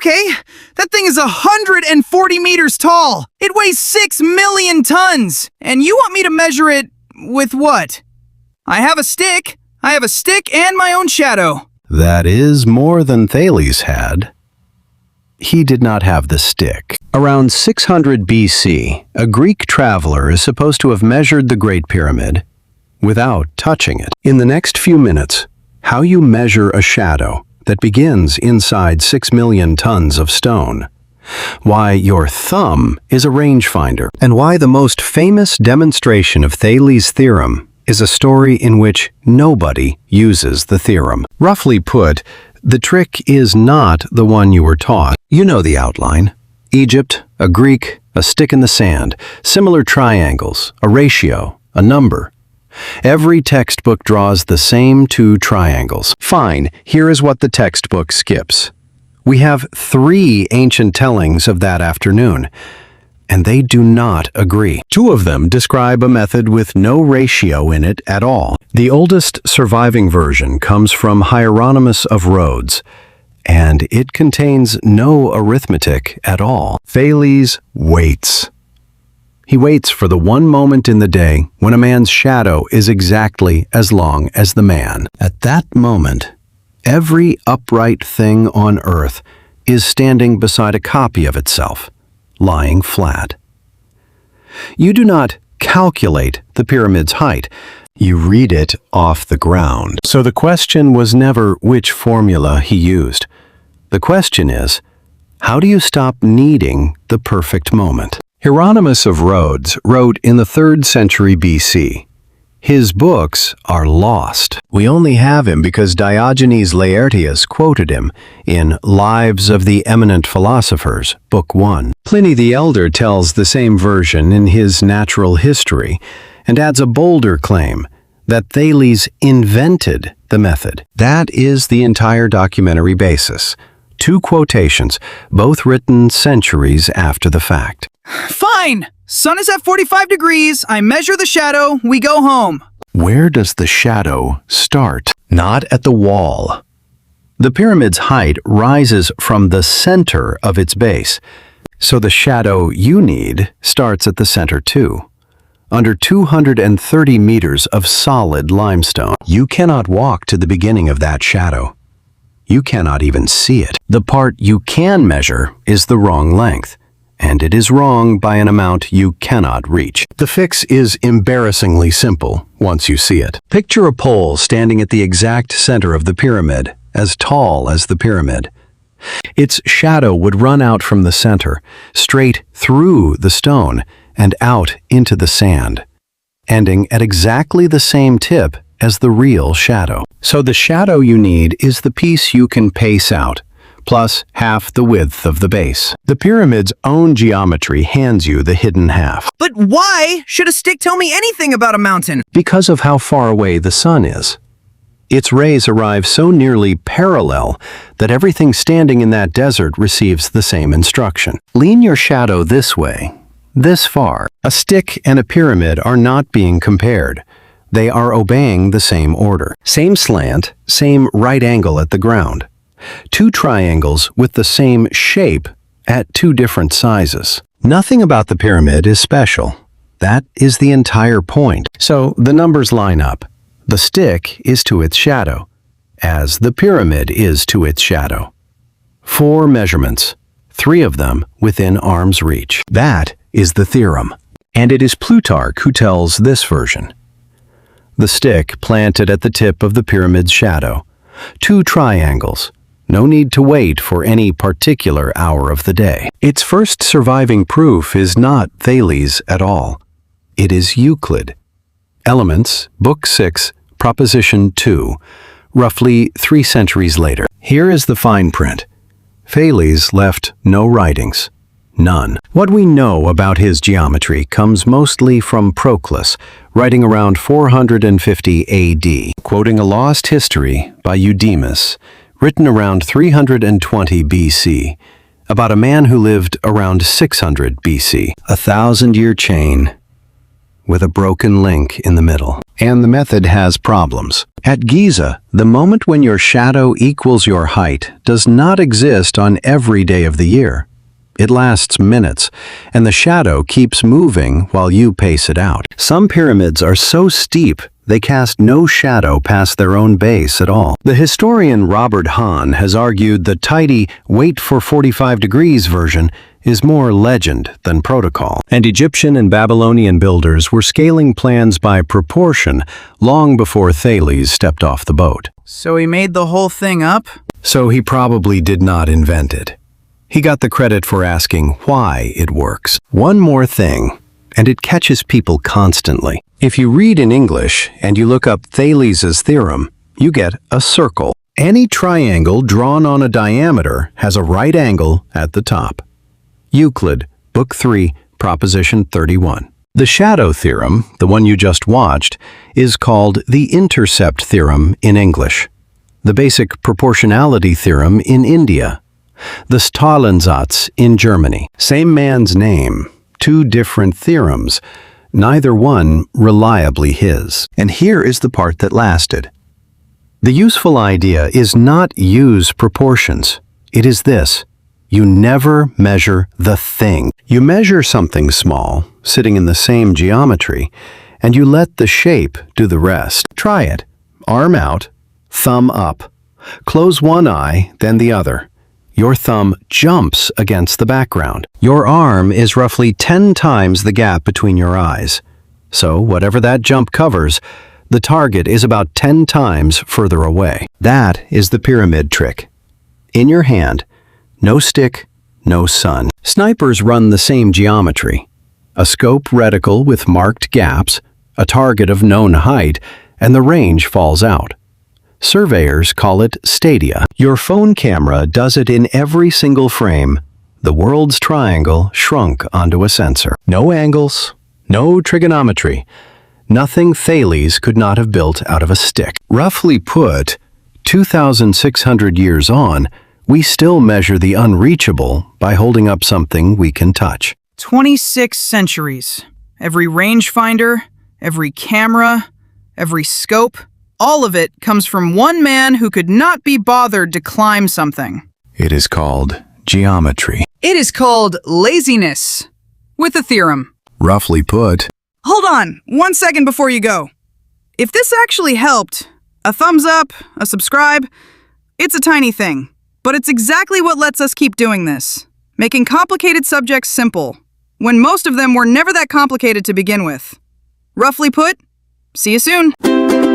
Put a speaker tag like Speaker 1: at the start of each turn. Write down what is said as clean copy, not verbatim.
Speaker 1: Okay, that thing is 140 meters tall. It weighs 6 million tons. And you want me to measure it with what? I have a stick. I have a stick and my own shadow.
Speaker 2: That is more than Thales had. He did not have the stick. Around 600 BC, a Greek traveler is supposed to have measured the Great Pyramid without touching it. In the next few minutes, how you measure a shadow that begins inside 6 million tons of stone, why your thumb is a rangefinder, and why the most famous demonstration of Thales' theorem is a story in which nobody uses the theorem. Roughly put, the trick is not the one you were taught. You know the outline. Egypt, a Greek, a stick in the sand, similar triangles, a ratio, a number. Every textbook draws the same two triangles. Fine, here is what the textbook skips. We have 3 ancient tellings of that afternoon, and they do not agree. 2 of them describe a method with no ratio in it at all. The oldest surviving version comes from Hieronymus of Rhodes, and it contains no arithmetic at all. Thales waits. He waits for the one moment in the day when a man's shadow is exactly as long as the man. At that moment, every upright thing on earth is standing beside a copy of itself, lying flat. You do not calculate the pyramid's height. You read it off the ground. So the question was never which formula he used. The question is, how do you stop needing the perfect moment? Hieronymus of Rhodes wrote in the 3rd century BC. His books are lost. We only have him because Diogenes Laertius quoted him in Lives of the Eminent Philosophers, Book 1. Pliny the Elder tells the same version in his Natural History and adds a bolder claim that Thales invented the method. That is the entire documentary basis. 2 quotations, both written centuries after the fact.
Speaker 1: Fine! Sun is at 45 degrees, I measure the shadow, we go home.
Speaker 2: Where does the shadow start? Not at the wall. The pyramid's height rises from the center of its base, so the shadow you need starts at the center too. Under 230 meters of solid limestone. You cannot walk to the beginning of that shadow. You cannot even see it. The part you can measure is the wrong length, and it is wrong by an amount you cannot reach. The fix is embarrassingly simple once you see it. Picture a pole standing at the exact center of the pyramid, as tall as the pyramid. Its shadow would run out from the center, straight through the stone, and out into the sand, ending at exactly the same tip as the real shadow. So the shadow you need is the piece you can pace out, plus half the width of the base. The pyramid's own geometry hands you the hidden half.
Speaker 1: But why should a stick tell me anything about a mountain?
Speaker 2: Because of how far away the sun is. Its rays arrive so nearly parallel that everything standing in that desert receives the same instruction. Lean your shadow this way, this far. A stick and a pyramid are not being compared. They are obeying the same order. Same slant, same right angle at the ground. 2 triangles with the same shape at 2 different sizes. Nothing about the pyramid is special. That is the entire point. So the numbers line up. The stick is to its shadow, as the pyramid is to its shadow. 4 measurements, 3 of them within arm's reach. That is the theorem. And it is Plutarch who tells this version. The stick planted at the tip of the pyramid's shadow. 2 triangles. No need to wait for any particular hour of the day. Its first surviving proof is not Thales at all. It is Euclid. Elements, Book 6, Proposition 2, roughly 3 centuries later. Here is the fine print. Thales left no writings. None. What we know about his geometry comes mostly from Proclus, writing around 450 AD, quoting a lost history by Euclid, written around 320 BC, about a man who lived around 600 BC. A 1,000-year chain with a broken link in the middle. And the method has problems. At Giza, the moment when your shadow equals your height does not exist on every day of the year. It lasts minutes, and the shadow keeps moving while you pace it out. Some pyramids are so steep they cast no shadow past their own base at all. The historian Robert Hahn has argued the tidy wait for 45 degrees version is more legend than protocol. And Egyptian and Babylonian builders were scaling plans by proportion long before Thales stepped off the boat.
Speaker 1: So he made the whole thing up?
Speaker 2: So he probably did not invent it. He got the credit for asking why it works. One more thing, and it catches people constantly. If you read in English and you look up Thales's theorem, you get a circle. Any triangle drawn on a diameter has a right angle at the top. Euclid, Book 3, Proposition 31. The shadow theorem, the one you just watched, is called the intercept theorem in English, the basic proportionality theorem in India, the Stahlensatz in Germany. Same man's name, two different theorems, neither one reliably his. And here is the part that lasted. The useful idea is not use proportions. It is this. You never measure the thing. You measure something small, sitting in the same geometry, and you let the shape do the rest. Try it. Arm out, thumb up. Close one eye, then the other. Your thumb jumps against the background. Your arm is roughly 10 times the gap between your eyes. So whatever that jump covers, the target is about 10 times further away. That is the pyramid trick. In your hand, no stick, no sun. Snipers run the same geometry. A scope reticle with marked gaps, a target of known height, and the range falls out. Surveyors call it stadia. Your phone camera does it in every single frame. The world's triangle shrunk onto a sensor. No angles, no trigonometry. Nothing Thales could not have built out of a stick. Roughly put, 2,600 years on, we still measure the unreachable by holding up something we can touch.
Speaker 1: 26 centuries. Every rangefinder, every camera, every scope, all of it comes from one man who could not be bothered to climb something.
Speaker 2: It is called geometry.
Speaker 1: It is called laziness. With a theorem.
Speaker 2: Roughly put.
Speaker 1: Hold on, 1 second before you go. If this actually helped, a thumbs up, a subscribe, it's a tiny thing. But it's exactly what lets us keep doing this, making complicated subjects simple, when most of them were never that complicated to begin with. Roughly put, see you soon.